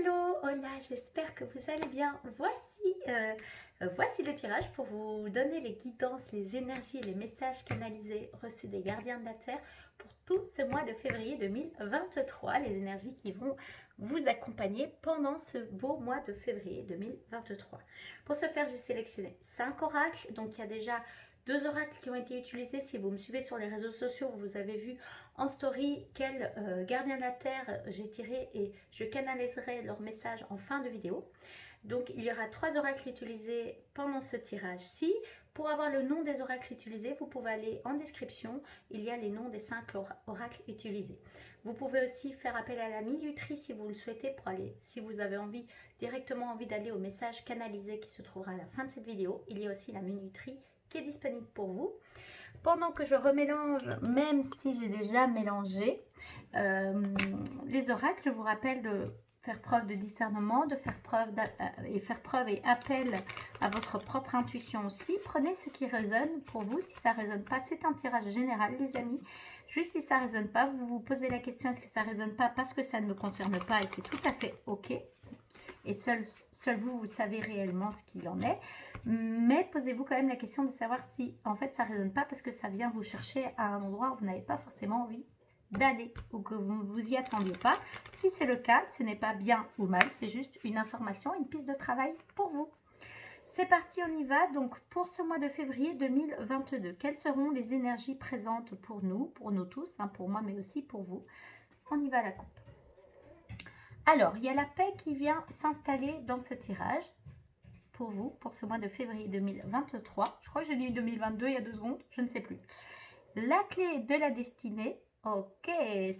Hello, hola, j'espère que vous allez bien. Voici le tirage pour vous donner les guidances, les énergies et les messages canalisés reçus des gardiens de la Terre pour tout ce mois de février 2023. Les énergies qui vont vous accompagner pendant ce beau mois de février 2023. Pour ce faire, j'ai sélectionné 5 oracles. Donc il y a déjà 2 oracles qui ont été utilisés. Si vous me suivez sur les réseaux sociaux, vous avez vu en story quel gardien de la Terre j'ai tiré et je canaliserai leur message en fin de vidéo. Donc il y aura 3 oracles utilisés pendant ce tirage-ci. Pour avoir le nom des oracles utilisés, vous pouvez aller en description, il y a les noms des 5 oracles utilisés. Vous pouvez aussi faire appel à la minuterie si vous le souhaitez, pour aller, si vous avez directement envie d'aller au message canalisé qui se trouvera à la fin de cette vidéo. Il y a aussi la minuterie qui est disponible pour vous. Pendant que je remélange, même si j'ai déjà mélangé les oracles, je vous rappelle de faire preuve de discernement, de faire preuve et appel à votre propre intuition aussi. Prenez ce qui résonne pour vous. Si ça ne résonne pas, c'est un tirage général, les amis. Juste si ça ne résonne pas, vous vous posez la question, est-ce que ça ne résonne pas parce que ça ne me concerne pas, et c'est tout à fait OK. Et seul vous savez réellement ce qu'il en est. Mais posez-vous quand même la question de savoir si en fait ça ne résonne pas parce que ça vient vous chercher à un endroit où vous n'avez pas forcément envie d'aller ou que vous ne vous y attendiez pas. Si c'est le cas, ce n'est pas bien ou mal, c'est juste une information, une piste de travail pour vous. C'est parti, on y va. Donc pour ce mois de février 2022, quelles seront les énergies présentes pour nous tous, hein, pour moi mais aussi pour vous? On y va à la coupe. Alors, il y a la paix qui vient s'installer dans ce tirage pour vous, pour ce mois de février 2023. Je crois que j'ai dit 2022 il y a 2 secondes, je ne sais plus. La clé de la destinée, ok,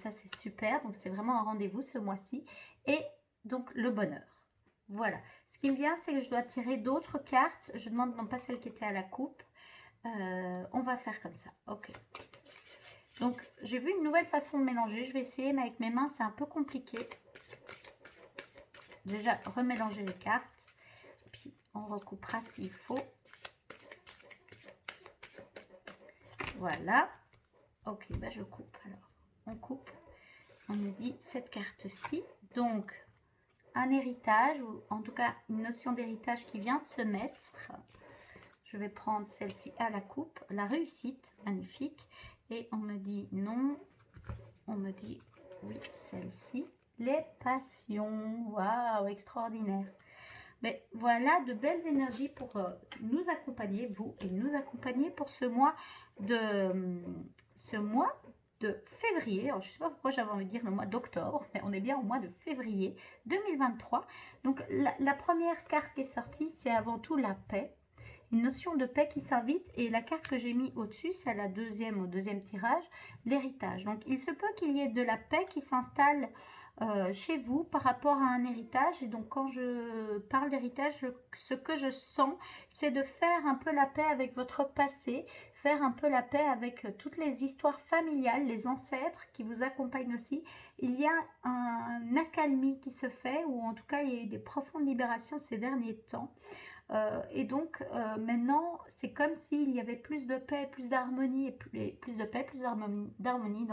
ça c'est super, donc c'est vraiment un rendez-vous ce mois-ci. Et donc le bonheur. Voilà. Ce qui me vient, c'est que je dois tirer d'autres cartes. Je demande non pas celle qui était à la coupe. On va faire comme ça, ok. Donc, j'ai vu une nouvelle façon de mélanger. Je vais essayer, mais avec mes mains, c'est un peu compliqué. Déjà, remélanger les cartes. Puis, on recoupera s'il faut. Voilà. Ok, ben je coupe. Alors, on coupe. On me dit cette carte-ci. Donc, un héritage, ou en tout cas, une notion d'héritage qui vient se mettre. Je vais prendre celle-ci à la coupe. La réussite, magnifique. Et on me dit non. On me dit oui, celle-ci. Les passions. Waouh, extraordinaire. Mais voilà de belles énergies pour nous accompagner, vous, et nous accompagner pour ce mois de février. Alors, je ne sais pas pourquoi j'avais envie de dire le mois d'octobre, mais on est bien au mois de février 2023. Donc, la première carte qui est sortie, c'est avant tout la paix. Une notion de paix qui s'invite, et la carte que j'ai mis au-dessus, c'est au deuxième tirage, l'héritage. Donc, il se peut qu'il y ait de la paix qui s'installe chez vous par rapport à un héritage. Et donc quand je parle d'héritage, ce que je sens, c'est de faire un peu la paix avec votre passé, faire un peu la paix avec toutes les histoires familiales, les ancêtres qui vous accompagnent aussi. Il y a un accalmie qui se fait, ou en tout cas il y a eu des profondes libérations ces derniers temps. Et donc maintenant c'est comme s'il y avait plus de paix, plus d'harmonie, et plus de paix, plus d'harmonie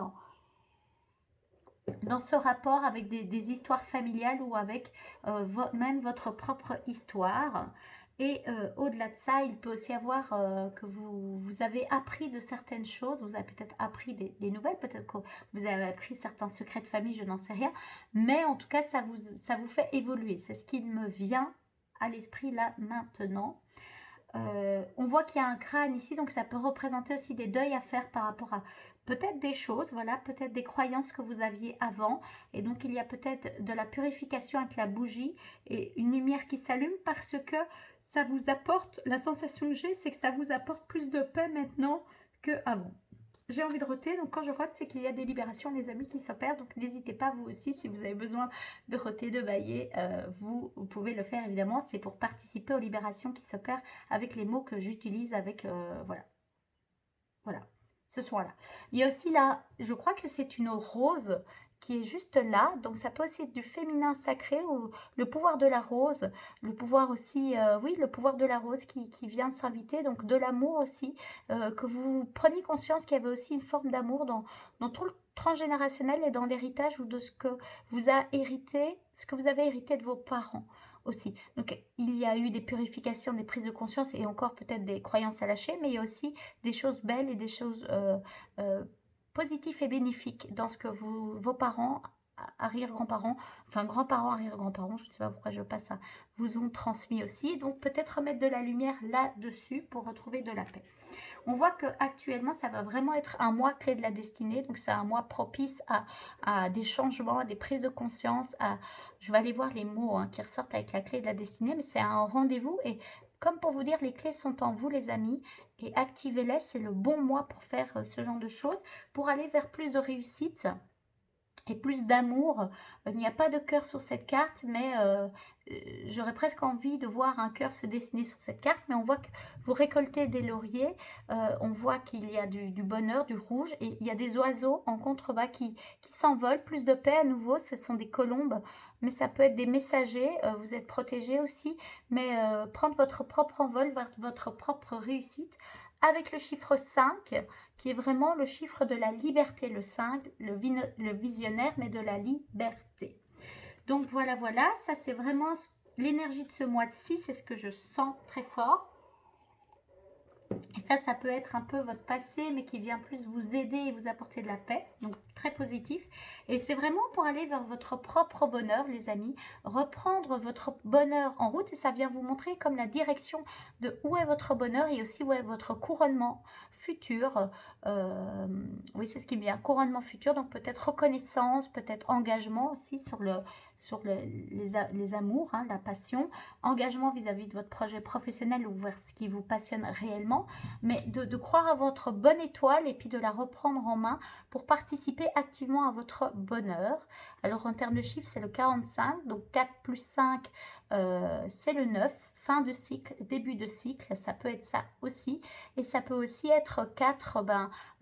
dans ce rapport avec des histoires familiales, ou avec même votre propre histoire. Et au-delà de ça, il peut aussi y avoir que vous avez appris de certaines choses, vous avez peut-être appris des nouvelles, peut-être que vous avez appris certains secrets de famille, je n'en sais rien, mais en tout cas ça vous fait évoluer. C'est ce qui me vient à l'esprit là maintenant. On voit qu'il y a un crâne ici, donc ça peut représenter aussi des deuils à faire par rapport à peut-être des choses, voilà, peut-être des croyances que vous aviez avant. Et donc il y a peut-être de la purification avec la bougie et une lumière qui s'allume, parce que ça vous apporte, la sensation que j'ai, c'est que ça vous apporte plus de paix maintenant qu'avant. J'ai envie de roter, donc quand je rote, c'est qu'il y a des libérations, les amis, qui s'opèrent. Donc n'hésitez pas, vous aussi, si vous avez besoin de roter, de bailler, vous pouvez le faire évidemment. C'est pour participer aux libérations qui s'opèrent avec les mots que j'utilise avec, voilà, ce soin-là. Il y a aussi là, je crois que c'est une rose qui est juste là. Donc ça peut aussi être du féminin sacré ou le pouvoir de la rose, le pouvoir aussi, oui, le pouvoir de la rose qui vient s'inviter, donc de l'amour aussi, que vous preniez conscience qu'il y avait aussi une forme d'amour dans tout le transgénérationnel et dans l'héritage ou de ce que vous a hérité, ce que vous avez hérité de vos parents aussi. Donc il y a eu des purifications, des prises de conscience et encore peut-être des croyances à lâcher, mais il y a aussi des choses belles et des choses positifs et bénéfiques dans ce que vos parents, arrière-grands-parents, enfin grands-parents, arrière-grands-parents, je ne sais pas pourquoi je passe ça, vous ont transmis aussi. Donc peut-être remettre de la lumière là-dessus pour retrouver de la paix. On voit que actuellement ça va vraiment être un mois clé de la destinée. Donc c'est un mois propice à des changements, à des prises de conscience. Je vais aller voir les mots qui ressortent avec la clé de la destinée, mais c'est un rendez-vous. Et comme pour vous dire, les clés sont en vous les amis. Et activez-les, c'est le bon mois pour faire ce genre de choses, pour aller vers plus de réussite et plus d'amour. Il n'y a pas de cœur sur cette carte, mais j'aurais presque envie de voir un cœur se dessiner sur cette carte, mais on voit que vous récoltez des lauriers, on voit qu'il y a du bonheur, du rouge, et il y a des oiseaux en contrebas qui s'envolent, plus de paix à nouveau, ce sont des colombes, mais ça peut être des messagers, vous êtes protégés aussi, mais prendre votre propre envol vers votre propre réussite, avec le chiffre 5, qui est vraiment le chiffre de la liberté, le 5, le visionnaire, mais de la liberté. Donc voilà, ça c'est vraiment l'énergie de ce mois-ci, c'est ce que je sens très fort. Et ça peut être un peu votre passé, mais qui vient plus vous aider et vous apporter de la paix. Donc, très positif. Et c'est vraiment pour aller vers votre propre bonheur, les amis. Reprendre votre bonheur en route. Et ça vient vous montrer comme la direction de où est votre bonheur et aussi où est votre couronnement futur. Oui, c'est ce qui me vient. Couronnement futur. Donc, peut-être reconnaissance, peut-être engagement aussi sur les amours, la passion. Engagement vis-à-vis de votre projet professionnel ou vers ce qui vous passionne réellement, mais de croire à votre bonne étoile et puis de la reprendre en main pour participer activement à votre bonheur. Alors en termes de chiffres, c'est le 45, donc 4 plus 5, c'est le 9. Fin de cycle, début de cycle, ça peut être ça aussi. Et ça peut aussi être 4,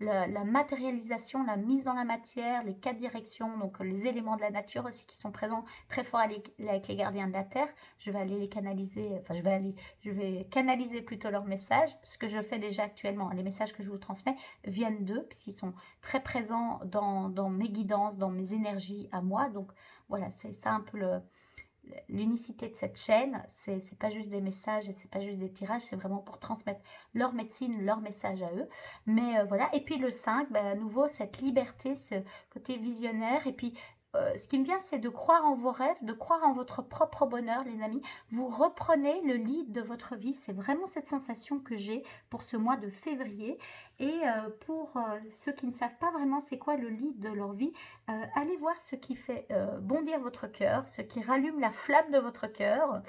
la matérialisation, la mise en la matière, les 4 directions, donc les éléments de la nature aussi qui sont présents très fort avec les gardiens de la Terre. Je vais aller les canaliser, enfin je vais canaliser plutôt leurs messages, ce que je fais déjà actuellement. Les messages que je vous transmets viennent d'eux, puisqu'ils sont très présents dans mes guidances, dans mes énergies à moi. Donc voilà, c'est ça un peu l'unicité de cette chaîne. C'est pas juste des messages et c'est pas juste des tirages, c'est vraiment pour transmettre leur médecine, leur message à eux. Mais voilà, et puis le 5, à nouveau cette liberté, ce côté visionnaire, et puis ce qui me vient, c'est de croire en vos rêves, de croire en votre propre bonheur, les amis. Vous reprenez le lead de votre vie. C'est vraiment cette sensation que j'ai pour ce mois de février. Et pour ceux qui ne savent pas vraiment c'est quoi le lead de leur vie, allez voir ce qui fait bondir votre cœur, ce qui rallume la flamme de votre cœur.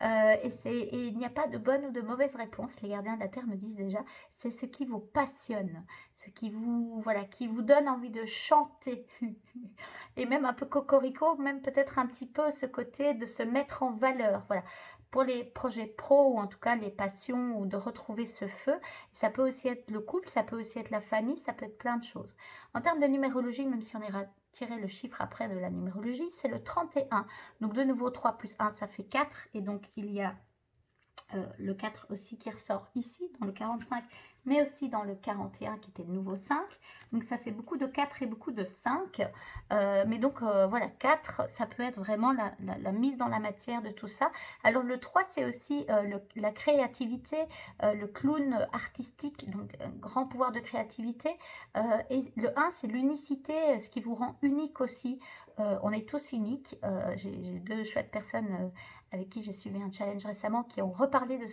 Et il n'y a pas de bonne ou de mauvaise réponse. Les gardiens de la Terre me disent déjà, c'est ce qui vous passionne, ce qui vous donne envie de chanter. Et même un peu cocorico, même peut-être un petit peu ce côté de se mettre en valeur. Voilà. Pour les projets pro ou en tout cas les passions ou de retrouver ce feu, ça peut aussi être le couple, ça peut aussi être la famille, ça peut être plein de choses. En termes de numérologie, même si on ira tirer le chiffre après de la numérologie, c'est le 31. Donc de nouveau 3 plus 1, ça fait 4. Et donc il y a le 4 aussi qui ressort ici dans le 45, mais aussi dans le 41 qui était le nouveau 5. Donc ça fait beaucoup de 4 et beaucoup de 5. Mais donc voilà, 4, ça peut être vraiment la mise dans la matière de tout ça. Alors le 3, c'est aussi la créativité, le clown artistique, donc un grand pouvoir de créativité. Et le 1, c'est l'unicité, ce qui vous rend unique aussi. On est tous uniques. J'ai deux chouettes personnes avec qui j'ai suivi un challenge récemment, qui ont reparlé de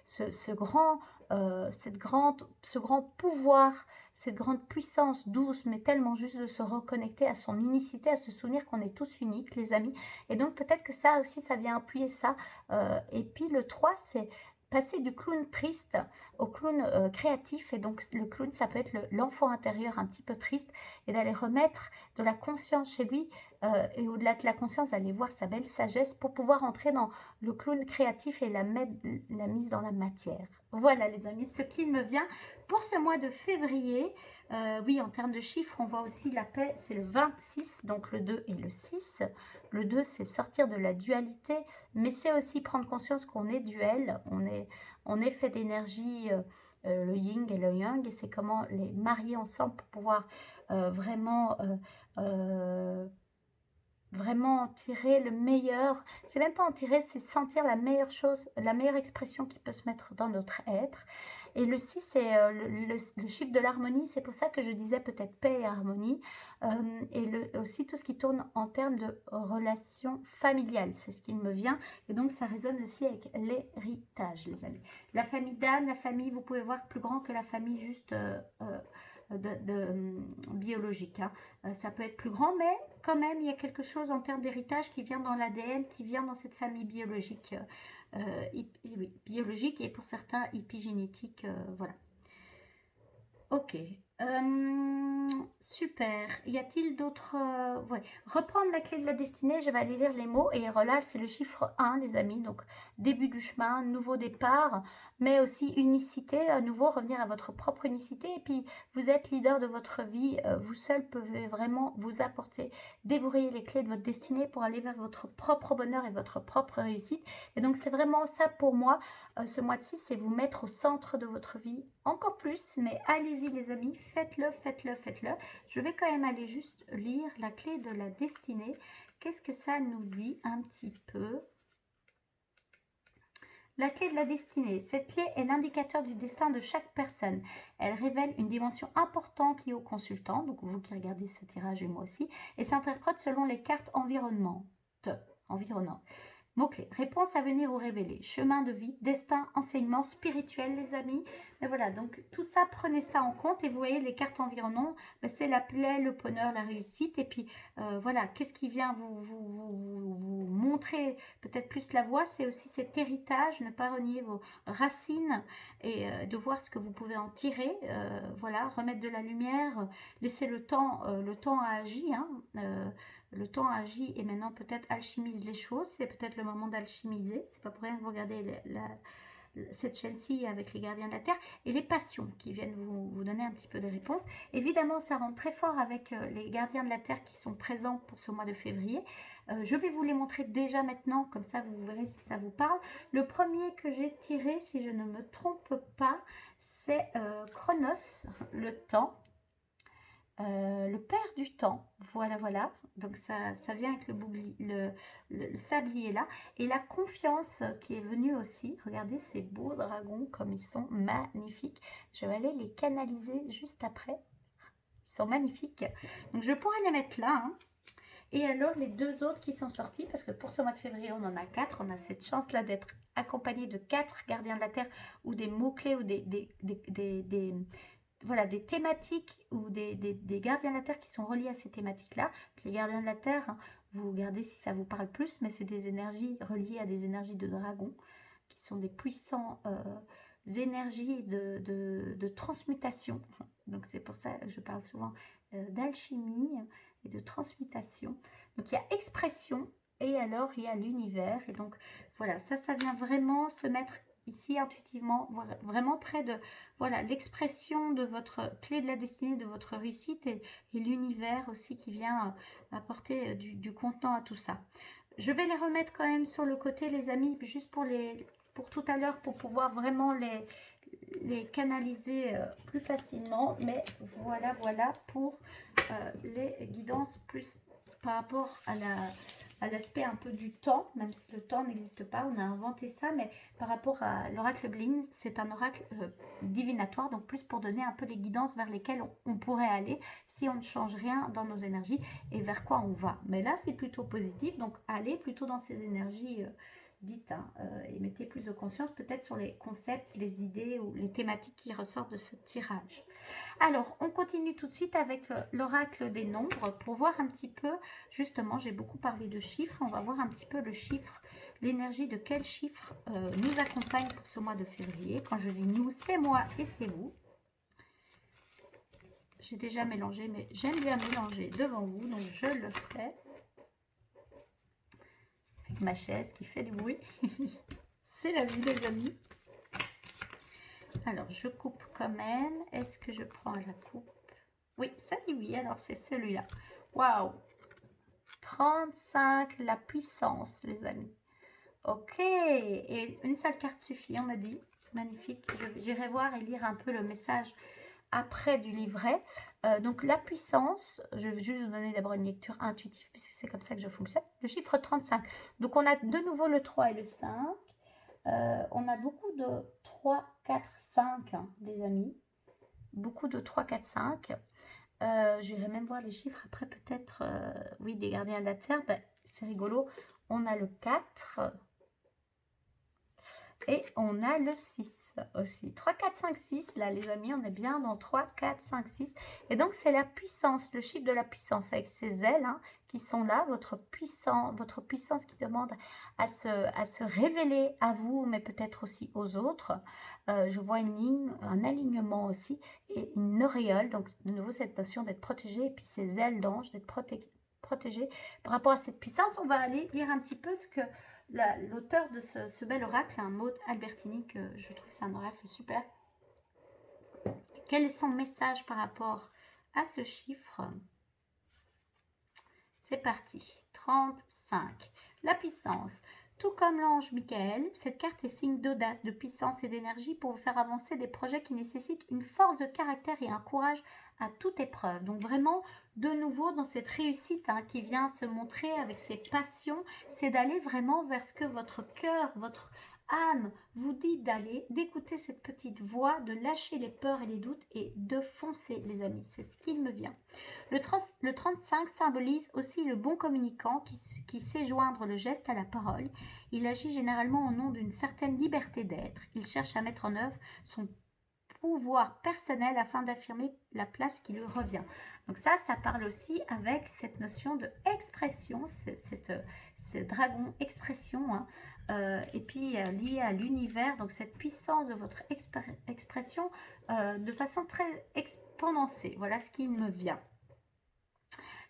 ce grand pouvoir, cette grande puissance douce, mais tellement juste de se reconnecter à son unicité, à se souvenir qu'on est tous uniques, les amis. Et donc peut-être que ça aussi, ça vient appuyer ça. Et puis le 3, c'est passer du clown triste au clown créatif. Et donc le clown, ça peut être l'enfant intérieur un petit peu triste, et d'aller remettre de la conscience chez lui et au-delà de la conscience, d'aller voir sa belle sagesse pour pouvoir entrer dans le clown créatif et la mise dans la matière. Voilà les amis, ce qui me vient pour ce mois de février. Oui, en termes de chiffres, on voit aussi la paix, c'est le 26, donc le 2 et le 6. Le 2, c'est sortir de la dualité, mais c'est aussi prendre conscience qu'on est duel, on est fait d'énergie, le yin et le yang, et c'est comment les marier ensemble pour pouvoir vraiment en tirer le meilleur. C'est même pas en tirer, c'est sentir la meilleure chose, la meilleure expression qui peut se mettre dans notre être. Et le 6, c'est le chiffre de l'harmonie. C'est pour ça que je disais peut-être paix et harmonie. Aussi tout ce qui tourne en termes de relations familiales. C'est ce qui me vient. Et donc, ça résonne aussi avec l'héritage, les amis. La famille d'âme, la famille, vous pouvez voir plus grand que la famille juste biologique. Hein. Ça peut être plus grand, mais quand même, il y a quelque chose en termes d'héritage qui vient dans l'ADN, qui vient dans cette famille biologique. Biologique et pour certains épigénétique, voilà. Ok, super. Y a-t-il d'autres... ouais. Reprendre la clé de la destinée, je vais aller lire les mots. Et là, c'est le chiffre 1, les amis. Donc, début du chemin, nouveau départ, mais aussi unicité. À nouveau, revenir à votre propre unicité. Et puis, vous êtes leader de votre vie. Vous seul pouvez vraiment vous apporter, déverrouiller les clés de votre destinée pour aller vers votre propre bonheur et votre propre réussite. Et donc, c'est vraiment ça pour moi. Ce mois-ci, c'est vous mettre au centre de votre vie encore plus, mais allez-y les amis, faites-le, faites-le, faites-le. Je vais quand même aller juste lire la clé de la destinée. Qu'est-ce que ça nous dit un petit peu? La clé de la destinée. Cette clé est l'indicateur du destin de chaque personne. Elle révèle une dimension importante liée au consultant, donc vous qui regardez ce tirage et moi aussi, et s'interprète selon les cartes environnantes. Mots-clés, réponse à venir ou révéler, chemin de vie, destin, enseignement spirituel les amis. Et voilà, donc tout ça, prenez ça en compte et vous voyez les cartes environnantes, ben, c'est la plaie, le bonheur, la réussite. Et puis voilà, qu'est-ce qui vient vous montrer peut-être plus la voie, c'est aussi cet héritage, ne pas renier vos racines et de voir ce que vous pouvez en tirer. Voilà, remettre de la lumière, laisser le temps a agi, hein, le temps agit et maintenant peut-être alchimise les choses. C'est peut-être le moment d'alchimiser. C'est pas pour rien que vous regardez cette chaîne-ci avec les gardiens de la Terre et les passions qui viennent vous donner un petit peu de réponses. Évidemment, ça rentre très fort avec les gardiens de la Terre qui sont présents pour ce mois de février. Je vais vous les montrer déjà maintenant, comme ça vous verrez si ça vous parle. Le premier que j'ai tiré, si je ne me trompe pas, c'est Chronos, le temps. Le père du temps, voilà, donc ça vient avec le sablier là, et la confiance qui est venue aussi, regardez ces beaux dragons comme ils sont magnifiques, je vais aller les canaliser juste après, ils sont magnifiques, donc je pourrais les mettre là, hein. Et alors les deux autres qui sont sortis, parce que pour ce mois de février on en a 4, on a cette chance là d'être accompagné de 4 gardiens de la Terre, ou des mots-clés, ou voilà, des thématiques ou des gardiens de la Terre qui sont reliés à ces thématiques-là. Les gardiens de la Terre, hein, vous regardez si ça vous parle plus, mais c'est des énergies reliées à des énergies de dragons, qui sont des puissants énergies de transmutation. Donc c'est pour ça que je parle souvent d'alchimie et de transmutation. Donc il y a expression, et alors il y a l'univers. Et donc voilà, ça vient vraiment se mettre ici intuitivement, vraiment près de voilà l'expression de votre clé de la destinée, de votre réussite, et l'univers aussi qui vient apporter du contenant à tout ça. Je vais les remettre quand même sur le côté les amis, juste pour tout à l'heure, pour pouvoir vraiment les canaliser plus facilement, mais voilà pour les guidances plus par rapport à l'aspect un peu du temps, même si le temps n'existe pas, on a inventé ça, mais par rapport à l'oracle Blinz, c'est un oracle divinatoire, donc plus pour donner un peu les guidances vers lesquelles on pourrait aller si on ne change rien dans nos énergies et vers quoi on va. Mais là, c'est plutôt positif, donc allez plutôt dans ces énergies dites, hein, et mettez plus de conscience peut-être sur les concepts, les idées ou les thématiques qui ressortent de ce tirage. Alors, on continue tout de suite avec l'oracle des nombres pour voir un petit peu, justement, j'ai beaucoup parlé de chiffres, on va voir un petit peu le chiffre, l'énergie de quel chiffre nous accompagne pour ce mois de février. Quand je dis nous, c'est moi et c'est vous. J'ai déjà mélangé, mais j'aime bien mélanger devant vous, donc je le fais. ma chaise qui fait du bruit. C'est la vie, les amis. Alors, je coupe quand même. Est-ce que je prends la coupe? Oui, ça dit oui. Alors, c'est celui-là. Waouh! 35, la puissance, les amis. Ok. Et une seule carte suffit, on m'a dit. Magnifique. J'irai voir et lire un peu le message après du livret. Donc, la puissance, je vais juste vous donner d'abord une lecture intuitive, puisque c'est comme ça que je fonctionne. Le chiffre 35. Donc, on a de nouveau le 3 et le 5. On a beaucoup de 3, 4, 5, hein, les amis. Beaucoup de 3, 4, 5. J'irai même voir les chiffres après, peut-être. Oui, des gardiens de la Terre. Ben, c'est rigolo. On a le 4. Et on a le 6 aussi. 3, 4, 5, 6. Là, les amis, on est bien dans 3, 4, 5, 6. Et donc, c'est la puissance, le chiffre de la puissance avec ses ailes hein, qui sont là. Votre puissance qui demande à se révéler à vous, mais peut-être aussi aux autres. Je vois une ligne, un alignement aussi et une auréole. Donc, de nouveau, cette notion d'être protégé et puis ces ailes d'ange, d'être protégé. Par rapport à cette puissance, on va aller lire un petit peu ce que l'auteur de ce bel oracle, un Maud Albertini, que je trouve c'est un oracle super. Quel est son message par rapport à ce chiffre? C'est parti. 35. La puissance. Tout comme l'ange Michael, cette carte est signe d'audace, de puissance et d'énergie pour vous faire avancer des projets qui nécessitent une force de caractère et un courage à toute épreuve. Donc vraiment, de nouveau, dans cette réussite hein, qui vient se montrer avec ses passions, c'est d'aller vraiment vers ce que votre cœur, votre âme vous dit d'aller, d'écouter cette petite voix, de lâcher les peurs et les doutes et de foncer, les amis. C'est ce qu'il me vient. Le 35 symbolise aussi le bon communicant qui sait joindre le geste à la parole. Il agit généralement au nom d'une certaine liberté d'être. Il cherche à mettre en œuvre son pouvoir personnel afin d'affirmer la place qui lui revient. Donc ça parle aussi avec cette notion de expression, ce dragon expression, hein, et puis lié à l'univers, donc cette puissance de votre expression de façon très exponentielle. Voilà ce qui me vient.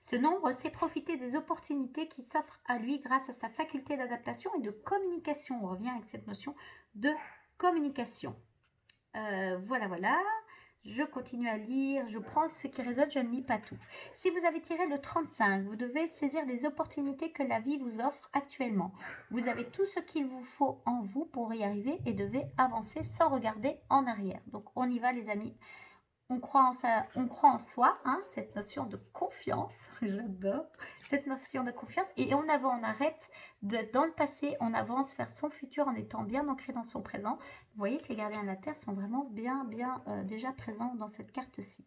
Ce nombre sait profiter des opportunités qui s'offrent à lui grâce à sa faculté d'adaptation et de communication. On revient avec cette notion de communication. Voilà. Je continue à lire, je prends ce qui résonne, je ne lis pas tout. Si vous avez tiré le 35, vous devez saisir les opportunités que la vie vous offre actuellement. Vous avez tout ce qu'il vous faut en vous pour y arriver et devez avancer sans regarder en arrière. Donc on y va les amis. On croit en soi, hein, cette notion de confiance, j'adore, cette notion de confiance, et on arrête dans le passé, on avance vers son futur en étant bien ancré dans son présent. Vous voyez que les gardiens de la Terre sont vraiment bien déjà présents dans cette carte-ci.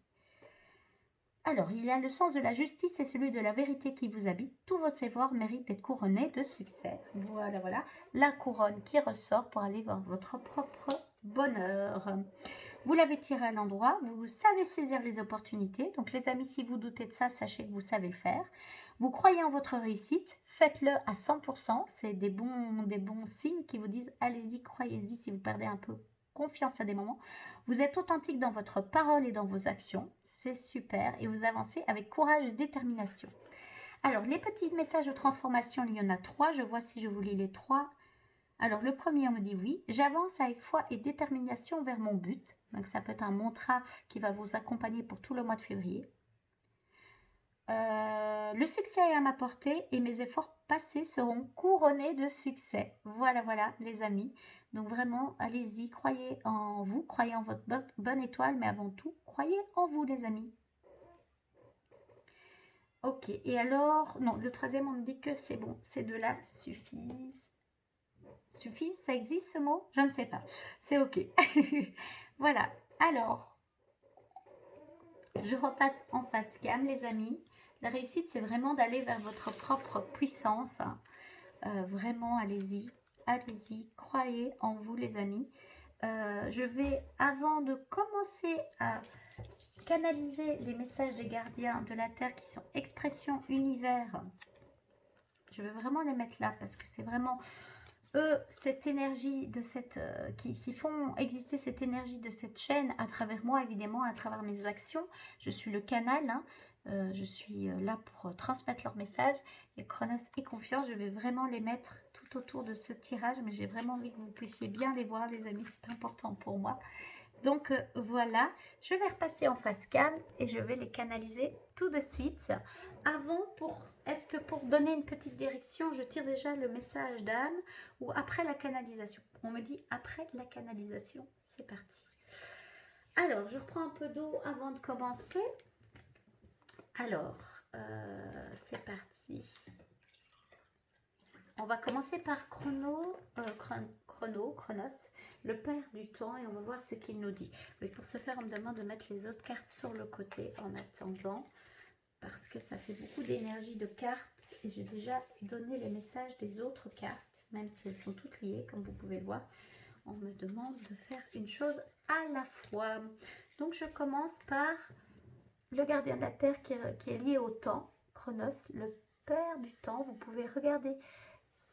Alors, il y a le sens de la justice et celui de la vérité qui vous habite. Tous vos savoirs méritent d'être couronnés de succès. Voilà, la couronne qui ressort pour aller vers votre propre bonheur. Vous l'avez tiré à l'endroit, vous savez saisir les opportunités. Donc les amis, si vous doutez de ça, sachez que vous savez le faire. Vous croyez en votre réussite, faites-le à 100%. C'est des bons signes qui vous disent allez-y, croyez-y si vous perdez un peu confiance à des moments. Vous êtes authentique dans votre parole et dans vos actions. C'est super et vous avancez avec courage et détermination. Alors les petits messages de transformation, il y en a 3. Je vois si je vous lis les 3. Alors, le premier, on me dit oui, j'avance avec foi et détermination vers mon but. Donc, ça peut être un mantra qui va vous accompagner pour tout le mois de février. Le succès est à ma portée et mes efforts passés seront couronnés de succès. Voilà, les amis. Donc, vraiment, allez-y, croyez en vous, croyez en votre bonne étoile, mais avant tout, croyez en vous, les amis. Ok, et alors, non, le troisième, on me dit que c'est bon, c'est de la suffise. Suffit, ça existe ce mot? Je ne sais pas. C'est ok. Voilà. Alors, je repasse en face cam, les amis. La réussite, c'est vraiment d'aller vers votre propre puissance. Vraiment, allez-y. Allez-y. Croyez en vous, les amis. Je vais, avant de commencer à canaliser les messages des gardiens de la Terre qui sont expression univers, je vais vraiment les mettre là parce que c'est vraiment eux, cette énergie de qui font exister cette énergie de cette chaîne à travers moi, évidemment, à travers mes actions. Je suis le canal, hein, je suis là pour transmettre leur message. Et Chronos et Confiance, je vais vraiment les mettre tout autour de ce tirage, mais j'ai vraiment envie que vous puissiez bien les voir, les amis, c'est important pour moi. Donc voilà, je vais repasser en phase calme et je vais les canaliser tout de suite. Avant, est-ce que pour donner une petite direction, je tire déjà le message d'âme ou après la canalisation? On me dit après la canalisation, c'est parti. Alors, je reprends un peu d'eau avant de commencer. Alors, c'est parti. On va commencer par Chronos, le père du temps, et on va voir ce qu'il nous dit. Mais pour ce faire, on me demande de mettre les autres cartes sur le côté en attendant, parce que ça fait beaucoup d'énergie de cartes, et j'ai déjà donné les messages des autres cartes, même si elles sont toutes liées, comme vous pouvez le voir. On me demande de faire une chose à la fois. Donc je commence par le gardien de la Terre qui est lié au temps, Chronos, le père du temps. Vous pouvez regarder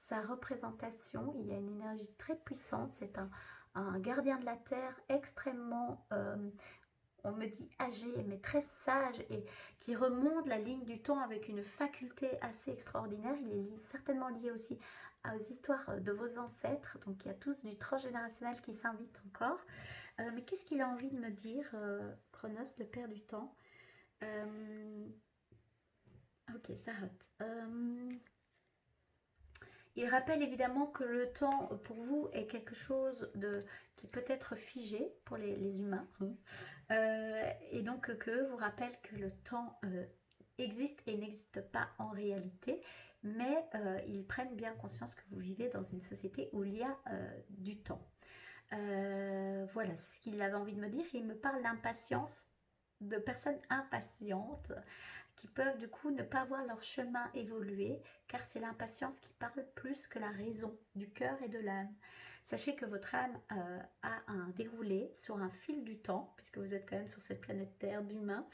sa représentation, il y a une énergie très puissante, c'est un gardien de la Terre extrêmement, on me dit âgé, mais très sage et qui remonte la ligne du temps avec une faculté assez extraordinaire. Il est certainement lié aussi aux histoires de vos ancêtres, donc il y a tous du transgénérationnel qui s'invite encore. Mais qu'est-ce qu'il a envie de me dire, Chronos, le père du temps? Ok, ça rote. Il rappelle évidemment que le temps pour vous est quelque chose qui peut être figé pour les humains. Et donc que vous rappelle que le temps existe et n'existe pas en réalité, mais ils prennent bien conscience que vous vivez dans une société où il y a du temps. Voilà, c'est ce qu'il avait envie de me dire. Il me parle d'impatience, de personnes impatientes qui peuvent du coup ne pas voir leur chemin évoluer, car c'est l'impatience qui parle plus que la raison du cœur et de l'âme. Sachez que votre âme a un déroulé sur un fil du temps, puisque vous êtes quand même sur cette planète Terre d'humains,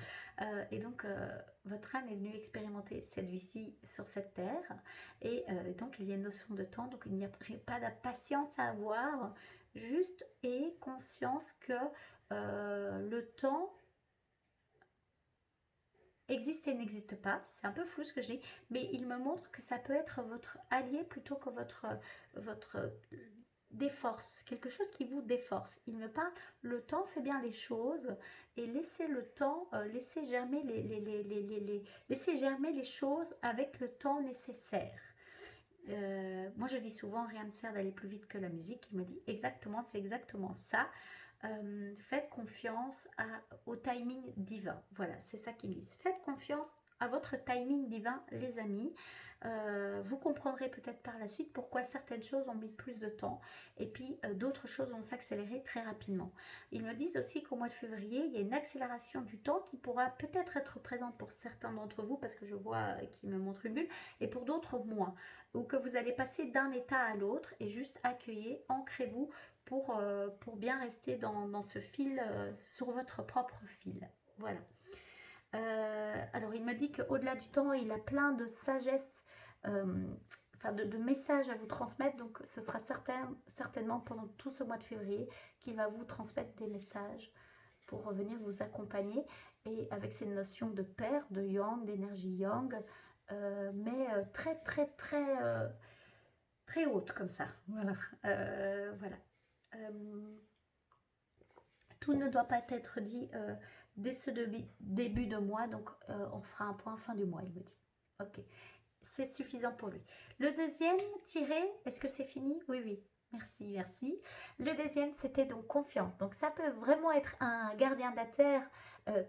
et donc votre âme est venue expérimenter cette vie-ci sur cette Terre, et donc il y a une notion de temps, donc il n'y a pas d'impatience à avoir, juste et conscience que le temps existe et n'existe pas, c'est un peu flou ce que j'ai, mais il me montre que ça peut être votre allié plutôt que votre déforce, quelque chose qui vous déforce. Il me parle, le temps fait bien les choses et laissez le temps, laissez germer laissez germer les choses avec le temps nécessaire. Moi je dis souvent, rien ne sert d'aller plus vite que la musique. Il me dit exactement, c'est exactement ça. Faites confiance au timing divin. Voilà, c'est ça qu'ils me disent. Faites confiance à votre timing divin, les amis. Vous comprendrez peut-être par la suite pourquoi certaines choses ont mis plus de temps et puis d'autres choses vont s'accélérer très rapidement. Ils me disent aussi qu'au mois de février, il y a une accélération du temps qui pourra peut-être être présente pour certains d'entre vous, parce que je vois qu'ils me montrent une bulle, et pour d'autres moins, ou que vous allez passer d'un état à l'autre et juste accueillez, ancrez-vous pour bien rester dans ce fil, sur votre propre fil. Voilà. Alors il me dit qu'au-delà du temps, il a plein de sagesse, enfin de messages à vous transmettre, donc ce sera certainement pendant tout ce mois de février qu'il va vous transmettre des messages pour venir vous accompagner, et avec ces notions de père, de yang, d'énergie yang, mais très très très très haute comme ça. Voilà. Voilà. Tout ne doit pas être dit dès ce début de mois, donc on fera un point fin du mois, il me dit. Ok, c'est suffisant pour lui. Le deuxième tiré, est-ce que c'est fini? Oui, oui. Merci, merci. Le deuxième, c'était donc confiance. Donc ça peut vraiment être un gardien de la terre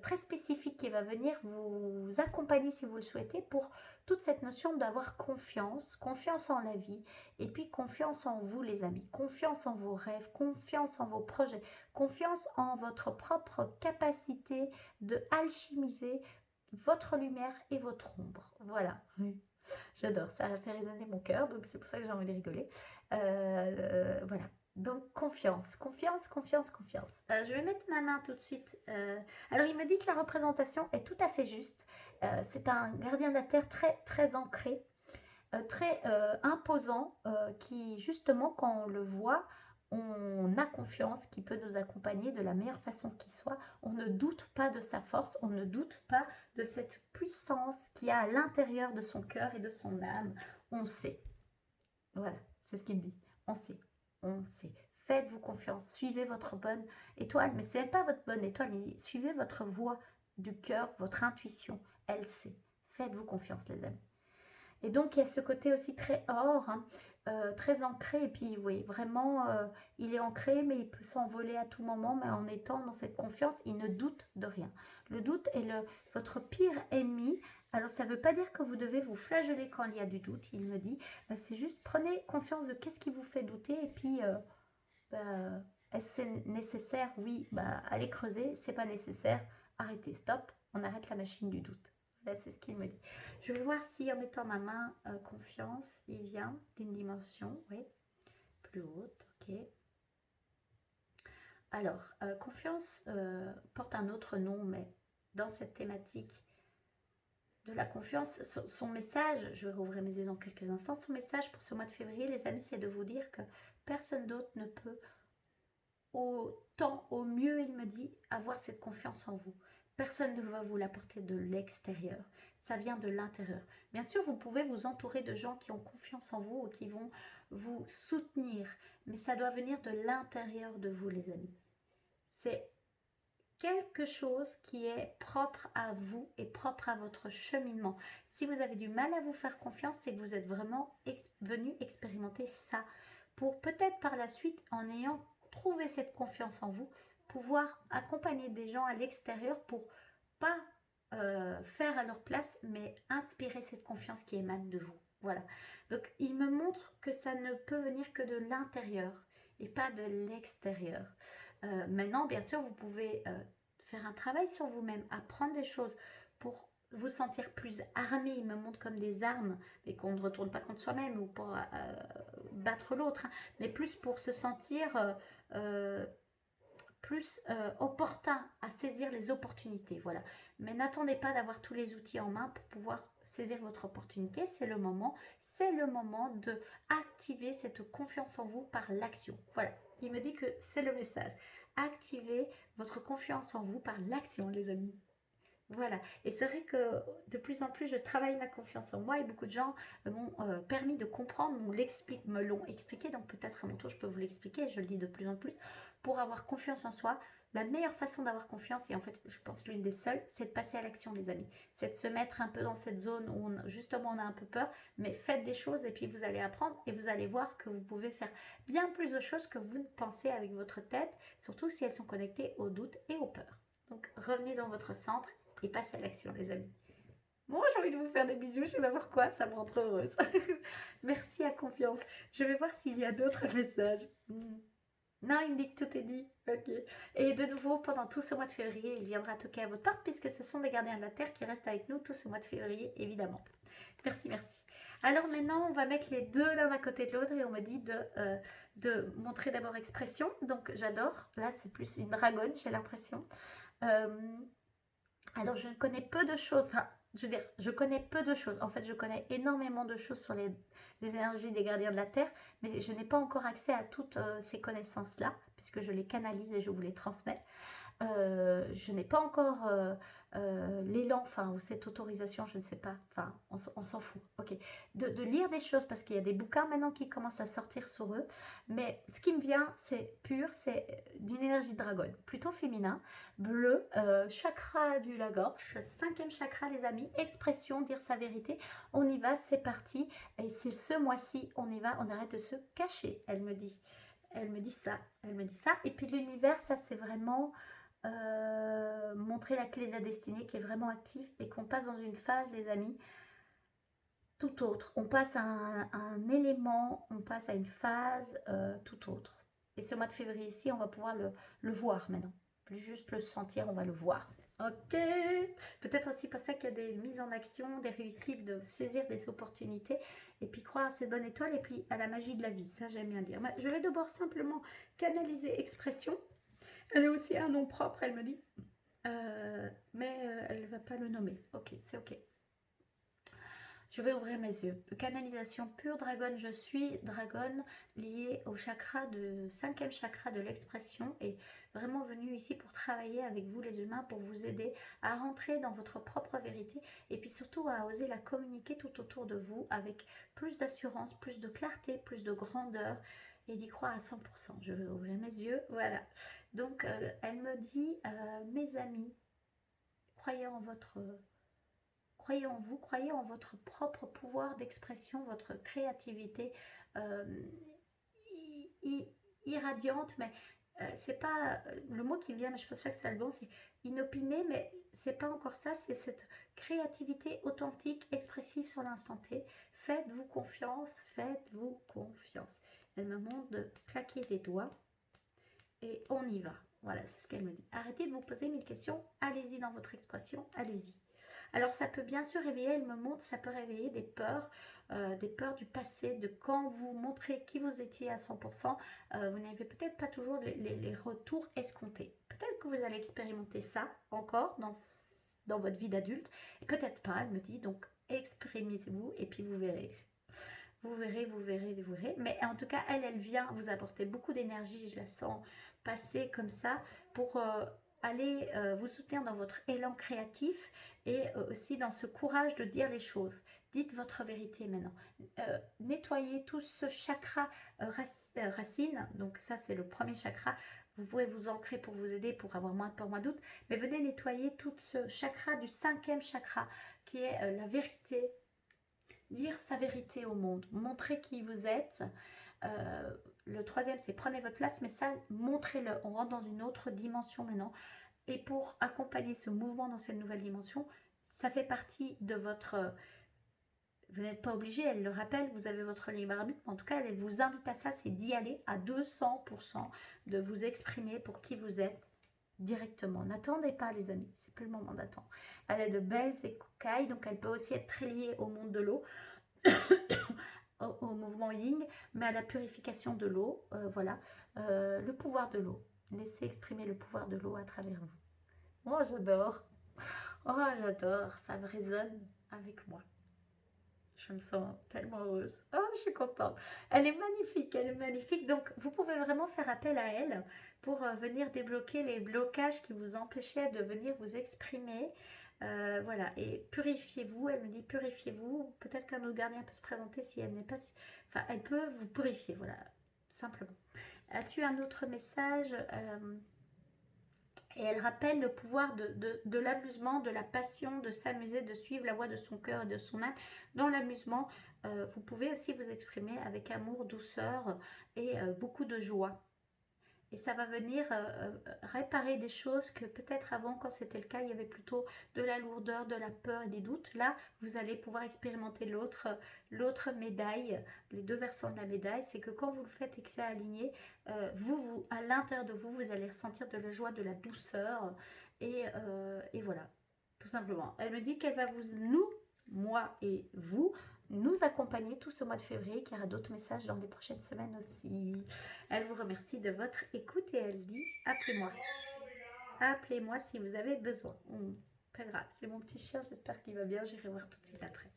très spécifique qui va venir vous accompagner si vous le souhaitez pour toute cette notion d'avoir confiance, confiance en la vie, et puis confiance en vous les amis, confiance en vos rêves, confiance en vos projets, confiance en votre propre capacité de alchimiser votre lumière et votre ombre. Voilà. J'adore, ça a fait résonner mon cœur, donc c'est pour ça que j'ai envie de rigoler. Voilà, donc confiance, confiance, confiance, confiance. Je vais mettre ma main tout de suite. Alors il me dit que la représentation est tout à fait juste. C'est un gardien de la terre très, très ancré, très imposant, qui justement quand on le voit, on a confiance qu'il peut nous accompagner de la meilleure façon qui soit. On ne doute pas de sa force, on ne doute pas de cette puissance qu'il y a à l'intérieur de son cœur et de son âme. On sait. Voilà, C'est ce qu'il me dit. On sait, on sait. Faites-vous confiance, suivez votre bonne étoile. Mais ce n'est pas votre bonne étoile, il dit, suivez votre voix du cœur, votre intuition. Elle sait. Faites-vous confiance, les amis. Et donc, il y a ce côté aussi très or, hein, très ancré. Et puis, oui, vraiment, il est ancré, mais il peut s'envoler à tout moment. Mais en étant dans cette confiance, il ne doute de rien. Le doute est votre pire ennemi. Alors, ça ne veut pas dire que vous devez vous flageller quand il y a du doute, il me dit. C'est juste, prenez conscience de qu'est-ce qui vous fait douter. Et puis, est-ce nécessaire? Oui, allez creuser. C'est pas nécessaire. Arrêtez, stop. On arrête la machine du doute. Là, c'est ce qu'il me dit. Je vais voir si en mettant ma main confiance, il vient d'une dimension, oui, plus haute, ok. Alors, confiance porte un autre nom, mais dans cette thématique de la confiance, son message, je vais rouvrir mes yeux dans quelques instants, son message pour ce mois de février, les amis, c'est de vous dire que personne d'autre ne peut autant, au mieux, il me dit, avoir cette confiance en vous. Personne ne va vous l'apporter de l'extérieur. Ça vient de l'intérieur. Bien sûr, vous pouvez vous entourer de gens qui ont confiance en vous ou qui vont vous soutenir. Mais ça doit venir de l'intérieur de vous, les amis. C'est quelque chose qui est propre à vous et propre à votre cheminement. Si vous avez du mal à vous faire confiance, c'est que vous êtes vraiment venu expérimenter ça. Pour peut-être par la suite, en ayant trouvé cette confiance en vous, pouvoir accompagner des gens à l'extérieur pour pas faire à leur place, mais inspirer cette confiance qui émane de vous. Voilà. Donc, il me montre que ça ne peut venir que de l'intérieur et pas de l'extérieur. Maintenant, bien sûr, vous pouvez faire un travail sur vous-même, apprendre des choses pour vous sentir plus armé. Il me montre comme des armes, mais qu'on ne retourne pas contre soi-même ou pour battre l'autre, hein, mais plus pour se sentir plus opportun à saisir les opportunités. Voilà. Mais n'attendez pas d'avoir tous les outils en main pour pouvoir saisir votre opportunité. C'est le moment de activer cette confiance en vous par l'action. Voilà. Il me dit que c'est le message. Activez votre confiance en vous par l'action, les amis. Voilà, et c'est vrai que de plus en plus je travaille ma confiance en moi et beaucoup de gens m'ont permis de comprendre, me l'ont expliqué, donc peut-être à mon tour je peux vous l'expliquer, je le dis de plus en plus, pour avoir confiance en soi, la meilleure façon d'avoir confiance, et en fait je pense l'une des seules, c'est de passer à l'action, les amis, c'est de se mettre un peu dans cette zone où justement on a un peu peur, mais faites des choses et puis vous allez apprendre et vous allez voir que vous pouvez faire bien plus de choses que vous ne pensez avec votre tête, surtout si elles sont connectées aux doutes et aux peurs. Donc revenez dans votre centre et passez à l'action, les amis. Moi, j'ai envie de vous faire des bisous, je sais pas pourquoi, ça me rend trop heureuse. Merci à confiance. Je vais voir s'il y a d'autres messages. Non, il me dit que tout est dit. Ok. Et de nouveau, pendant tout ce mois de février, il viendra toquer à votre porte, puisque ce sont des gardiens de la Terre qui restent avec nous tout ce mois de février, évidemment. Merci, merci. Alors maintenant, on va mettre les deux l'un à côté de l'autre et on me dit de montrer d'abord expression. Donc, j'adore. Là, c'est plus une dragonne, j'ai l'impression. Alors, je connais peu de choses, enfin, je veux dire, je connais peu de choses. En fait, je connais énormément de choses sur les énergies des gardiens de la Terre, mais je n'ai pas encore accès à toutes ces connaissances-là, puisque je les canalise et je vous les transmets. Je n'ai pas encore l'élan, enfin, ou cette autorisation, je ne sais pas, enfin, on s'en fout, ok, de lire des choses, parce qu'il y a des bouquins maintenant qui commencent à sortir sur eux, mais ce qui me vient, c'est pur, c'est d'une énergie dragonne, plutôt féminin, bleu, chakra de la gorge, 5e chakra, les amis, expression, dire sa vérité, on y va, c'est parti, et c'est ce mois-ci, on y va, on arrête de se cacher, elle me dit ça, et puis l'univers, ça c'est vraiment... montrer la clé de la destinée qui est vraiment active et qu'on passe dans une phase, les amis, tout autre. On passe à un élément, on passe à une phase tout autre. Et ce mois de février ici, on va pouvoir le voir maintenant. Plus juste le sentir, on va le voir. Ok. Peut-être aussi pour ça qu'il y a des mises en action, des réussites, de saisir des opportunités et puis croire à cette bonne étoile et puis à la magie de la vie. Ça, j'aime bien dire. Je vais d'abord simplement canaliser expression. Elle a aussi un nom propre, elle me dit. Mais elle ne va pas le nommer. Ok, c'est ok. Je vais ouvrir mes yeux. Canalisation pure, dragonne, je suis dragonne liée au chakra de 5e chakra de l'expression et vraiment venue ici pour travailler avec vous les humains, pour vous aider à rentrer dans votre propre vérité et puis surtout à oser la communiquer tout autour de vous avec plus d'assurance, plus de clarté, plus de grandeur et d'y croire à 100%. Je vais ouvrir mes yeux, voilà. Donc elle me dit, mes amis, croyez en votre... Croyez en vous, croyez en votre propre pouvoir d'expression, votre créativité euh, irradiante, mais c'est pas le mot qui me vient, mais je pense pas que ce soit le bon, c'est inopiné, mais c'est pas encore ça, c'est cette créativité authentique, expressive sur l'instant T. Faites-vous confiance, faites-vous confiance. Elle me montre de claquer des doigts et on y va. Voilà, c'est ce qu'elle me dit. Arrêtez de vous poser 1000 questions, allez-y dans votre expression, allez-y. Alors ça peut bien sûr réveiller, elle me montre, ça peut réveiller des peurs du passé, de quand vous montrez qui vous étiez à 100%, vous n'avez peut-être pas toujours les retours escomptés. Peut-être que vous allez expérimenter ça encore dans votre vie d'adulte, peut-être pas, elle me dit, donc exprimez-vous et puis vous verrez. Vous verrez, vous verrez, vous verrez. Mais en tout cas, elle vient vous apporter beaucoup d'énergie, je la sens passer comme ça, pour aller vous soutenir dans votre élan créatif et aussi dans ce courage de dire les choses. Dites votre vérité maintenant. Nettoyez tout ce chakra racine, donc ça c'est le premier chakra. Vous pouvez vous ancrer pour vous aider, pour avoir moins de peur, moins de doute, mais venez nettoyer tout ce chakra du 5e chakra qui est la vérité. Dire sa vérité au monde, montrer qui vous êtes. Le 3e, c'est prenez votre place, mais ça, montrez-le. On rentre dans une autre dimension maintenant. Et pour accompagner ce mouvement dans cette nouvelle dimension, ça fait partie de votre... Vous n'êtes pas obligé, elle le rappelle, vous avez votre libre arbitre, mais en tout cas, elle vous invite à ça, c'est d'y aller à 200%, de vous exprimer pour qui vous êtes directement. N'attendez pas, les amis, c'est plus le moment d'attendre. Elle est de belles écailles, donc elle peut aussi être très liée au monde de l'eau, au mouvement Ying, mais à la purification de l'eau, voilà, le pouvoir de l'eau. Laissez exprimer le pouvoir de l'eau à travers vous. Oh, j'adore. Oh, j'adore. Ça me résonne avec moi. Je me sens tellement heureuse. Oh, je suis contente. Elle est magnifique, elle est magnifique. Donc, vous pouvez vraiment faire appel à elle pour venir débloquer les blocages qui vous empêchaient de venir vous exprimer. Voilà, et purifiez-vous. Elle me dit purifiez-vous. Peut-être qu'un autre gardien peut se présenter si elle n'est pas... Enfin, elle peut vous purifier, voilà, simplement. As-tu un autre message et elle rappelle le pouvoir de l'amusement, de la passion, de s'amuser, de suivre la voie de son cœur et de son âme. Dans l'amusement, vous pouvez aussi vous exprimer avec amour, douceur et beaucoup de joie. Et ça va venir réparer des choses que peut-être avant, quand c'était le cas, il y avait plutôt de la lourdeur, de la peur et des doutes. Là, vous allez pouvoir expérimenter l'autre médaille, les deux versants de la médaille. C'est que quand vous le faites et que c'est aligné, vous, à l'intérieur de vous, vous allez ressentir de la joie, de la douceur. Et voilà, tout simplement. Elle me dit qu'elle va moi et vous, nous accompagner tout ce mois de février, qu'il y aura d'autres messages dans les prochaines semaines aussi. Elle vous remercie de votre écoute et elle dit appelez-moi. Appelez-moi si vous avez besoin. Pas grave, c'est mon petit chien, j'espère qu'il va bien, j'irai voir tout de suite après.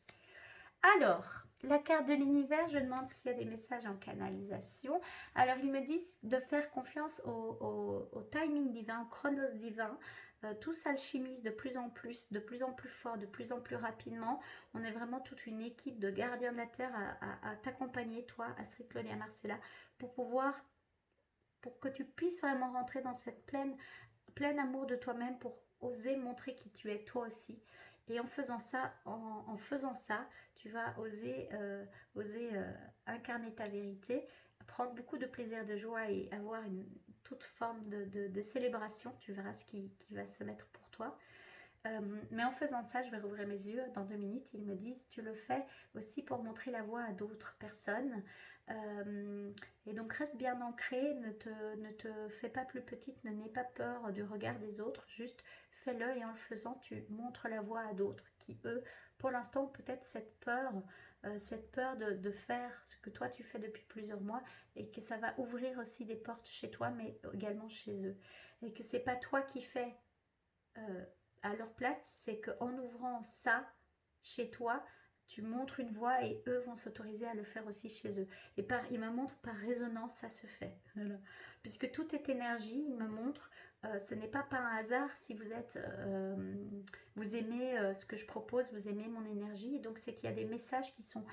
Alors, la carte de l'univers, je demande s'il y a des messages en canalisation. Alors, ils me disent de faire confiance au timing divin, au chronos divin. Tout s'alchimise de plus en plus fort, de plus en plus rapidement. On est vraiment toute une équipe de gardiens de la Terre à t'accompagner, toi, Astrid, Claudia, Marcella, pour que tu puisses vraiment rentrer dans cette plein amour de toi-même, pour oser montrer qui tu es, toi aussi. Et en faisant ça, tu vas oser incarner ta vérité, prendre beaucoup de plaisir, de joie et avoir toute forme de célébration. Tu verras ce qui va se mettre pour toi. Mais en faisant ça, je vais rouvrir mes yeux dans 2 minutes. Ils me disent, tu le fais aussi pour montrer la voie à d'autres personnes. Et donc reste bien ancré, ne te fais pas plus petite, n'aie pas peur du regard des autres, juste fais-le et en le faisant, tu montres la voie à d'autres qui, eux, pour l'instant, ont peut-être cette peur de faire ce que toi tu fais depuis plusieurs mois et que ça va ouvrir aussi des portes chez toi, mais également chez eux. Et que c'est pas toi qui fais à leur place, c'est qu'en ouvrant ça chez toi, tu montres une voie et eux vont s'autoriser à le faire aussi chez eux. Et ils me montrent par résonance, ça se fait. Voilà. Puisque tout est énergie, ils me montrent, ce n'est pas par un hasard si vous aimez ce que je propose, vous aimez mon énergie. Donc c'est qu'il y a des messages qui sont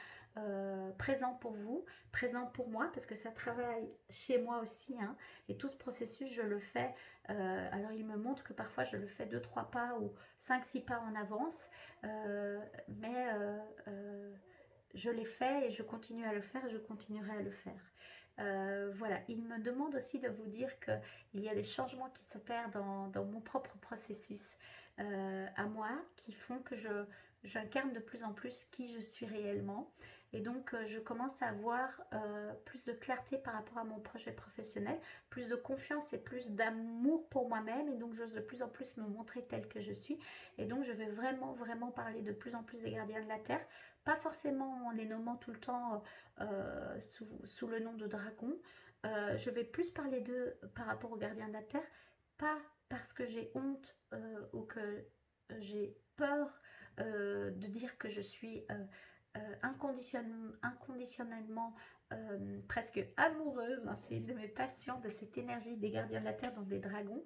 présents pour vous, présents pour moi, parce que ça travaille chez moi aussi. Hein, et tout ce processus, je le fais. Alors il me montre que parfois je le fais 2-3 pas ou 5-6 pas en avance. Mais je l'ai fait et je continue à le faire, je continuerai à le faire. Voilà, il me demande aussi de vous dire qu'il y a des changements qui s'opèrent dans mon propre processus à moi, qui font que j'incarne de plus en plus qui je suis réellement. Et donc, je commence à avoir plus de clarté par rapport à mon projet professionnel, plus de confiance et plus d'amour pour moi-même. Et donc, j'ose de plus en plus me montrer telle que je suis. Et donc, je vais vraiment, vraiment parler de plus en plus des gardiens de la Terre. Pas forcément en les nommant tout le temps sous le nom de dragon. Je vais plus parler d'eux par rapport aux gardiens de la Terre. Pas parce que j'ai honte ou que j'ai peur de dire que je suis inconditionnellement presque amoureuse. Hein, c'est une de mes passions, de cette énergie des gardiens de la Terre, donc des dragons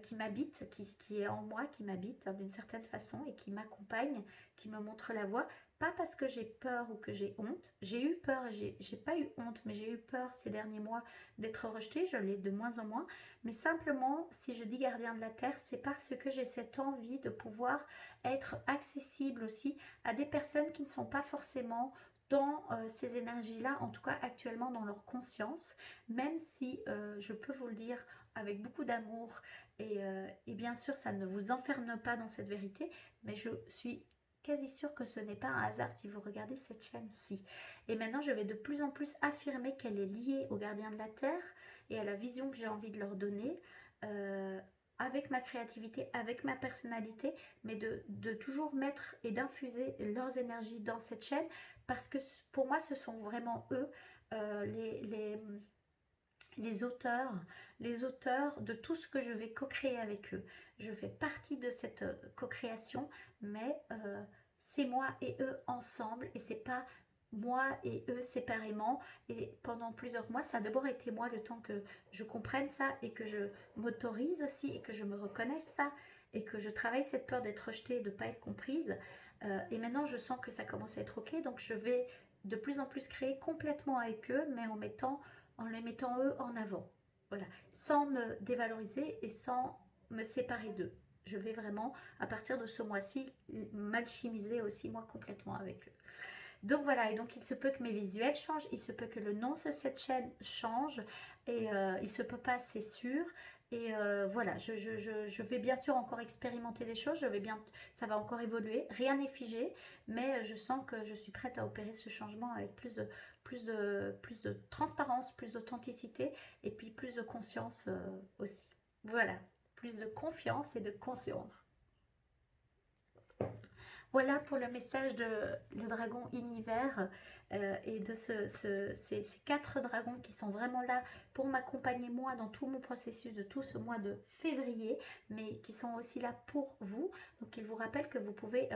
qui m'habitent, qui est en moi, qui m'habite hein, d'une certaine façon et qui m'accompagne, qui me montre la voie. Pas parce que j'ai peur ou que j'ai honte. J'ai eu peur, j'ai pas eu honte, mais j'ai eu peur ces derniers mois d'être rejetée. Je l'ai de moins en moins. Mais simplement, si je dis gardien de la Terre, c'est parce que j'ai cette envie de pouvoir être accessible aussi à des personnes qui ne sont pas forcément dans ces énergies-là, en tout cas actuellement dans leur conscience, même si je peux vous le dire avec beaucoup d'amour et bien sûr ça ne vous enferme pas dans cette vérité, mais je suis quasi sûre que ce n'est pas un hasard si vous regardez cette chaîne-ci. Et maintenant je vais de plus en plus affirmer qu'elle est liée aux gardiens de la Terre et à la vision que j'ai envie de leur donner. Avec ma créativité, avec ma personnalité, mais de toujours mettre et d'infuser leurs énergies dans cette chaîne, parce que pour moi, ce sont vraiment eux les auteurs de tout ce que je vais co-créer avec eux. Je fais partie de cette co-création, mais c'est moi et eux ensemble, et c'est pas moi et eux séparément. Et pendant plusieurs mois, ça a d'abord été moi le temps que je comprenne ça et que je m'autorise aussi et que je me reconnaisse ça et que je travaille cette peur d'être rejetée et de ne pas être comprise. Et maintenant, je sens que ça commence à être ok, donc je vais de plus en plus créer complètement avec eux, mais en les mettant eux en avant. Voilà, sans me dévaloriser et sans me séparer d'eux. Je vais vraiment, à partir de ce mois-ci, m'alchimiser aussi moi complètement avec eux. Donc voilà, et donc il se peut que mes visuels changent, il se peut que le nom de cette chaîne change, et il se peut pas, c'est sûr. Et voilà, je vais bien sûr encore expérimenter des choses, ça va encore évoluer, rien n'est figé, mais je sens que je suis prête à opérer ce changement avec plus de transparence, plus d'authenticité, et puis plus de conscience aussi. Voilà, plus de confiance et de conscience. Voilà pour le message de le dragon univers et de ces 4 dragons qui sont vraiment là pour m'accompagner moi dans tout mon processus de tout ce mois de février, mais qui sont aussi là pour vous. Donc il vous rappelle que vous pouvez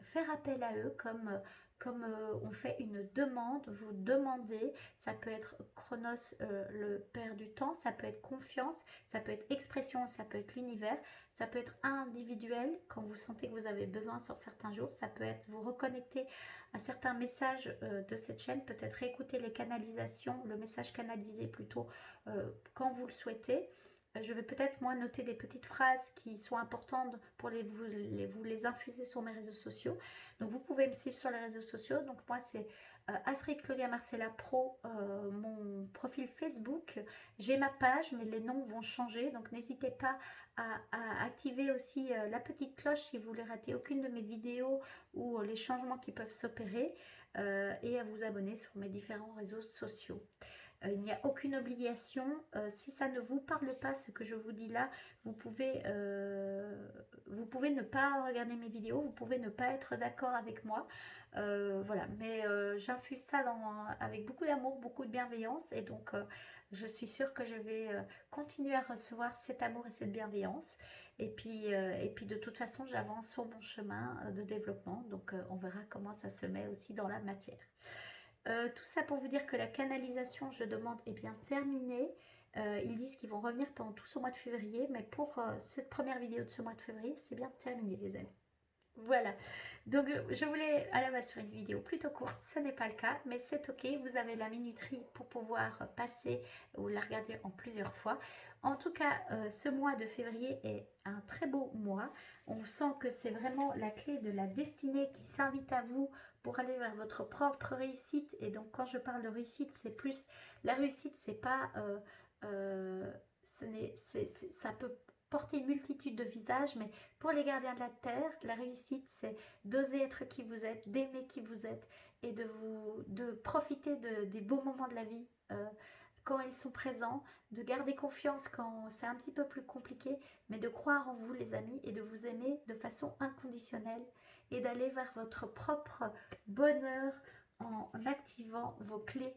faire appel à eux comme on fait une demande, vous demandez, ça peut être Chronos, le père du temps, ça peut être confiance, ça peut être expression, ça peut être l'univers, ça peut être individuel quand vous sentez que vous avez besoin sur certains jours, ça peut être vous reconnecter à certains messages de cette chaîne, peut-être réécouter les canalisations, le message canalisé plutôt quand vous le souhaitez. Je vais peut-être moi noter des petites phrases qui sont importantes pour vous les infuser sur mes réseaux sociaux. Donc vous pouvez me suivre sur les réseaux sociaux. Donc moi c'est Astrid Claudia Marcella Pro, mon profil Facebook. J'ai ma page mais les noms vont changer. Donc n'hésitez pas à activer aussi la petite cloche si vous voulez rater aucune de mes vidéos ou les changements qui peuvent s'opérer et à vous abonner sur mes différents réseaux sociaux. Il n'y a aucune obligation. Si ça ne vous parle pas, ce que je vous dis là, vous pouvez ne pas regarder mes vidéos, vous pouvez ne pas être d'accord avec moi. Voilà, mais j'infuse ça avec beaucoup d'amour, beaucoup de bienveillance, et donc je suis sûre que je vais continuer à recevoir cet amour et cette bienveillance. Et puis de toute façon, j'avance sur mon chemin de développement, donc on verra comment ça se met aussi dans la matière. Tout ça pour vous dire que la canalisation, je demande, est bien terminée. Ils disent qu'ils vont revenir pendant tout ce mois de février, mais pour cette première vidéo de ce mois de février, c'est bien terminé les amis. Voilà, donc je voulais à la base faire une vidéo plutôt courte, ce n'est pas le cas, mais c'est ok, vous avez la minuterie pour pouvoir passer ou la regarder en plusieurs fois. En tout cas, ce mois de février est un très beau mois. On sent que c'est vraiment la clé de la destinée qui s'invite à vous pour aller vers votre propre réussite. Et donc quand je parle de réussite, c'est plus, la réussite, c'est pas, ça peut porter une multitude de visages, mais pour les gardiens de la terre, la réussite, c'est d'oser être qui vous êtes, d'aimer qui vous êtes et de profiter des beaux moments de la vie quand ils sont présents, de garder confiance quand c'est un petit peu plus compliqué, mais de croire en vous les amis et de vous aimer de façon inconditionnelle et d'aller vers votre propre bonheur en activant vos clés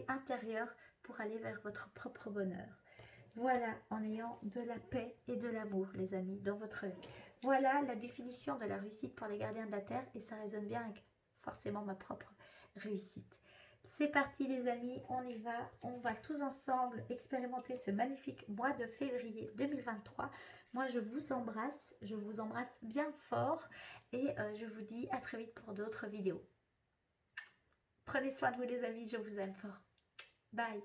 intérieures pour aller vers votre propre bonheur. Voilà, en ayant de la paix et de l'amour, les amis, dans votre vie. Voilà la définition de la réussite pour les gardiens de la terre, et ça résonne bien avec forcément ma propre réussite. C'est parti les amis, on y va. On va tous ensemble expérimenter ce magnifique mois de février 2023. Moi, je vous embrasse bien fort, et je vous dis à très vite pour d'autres vidéos. Prenez soin de vous les amis, je vous aime fort. Bye.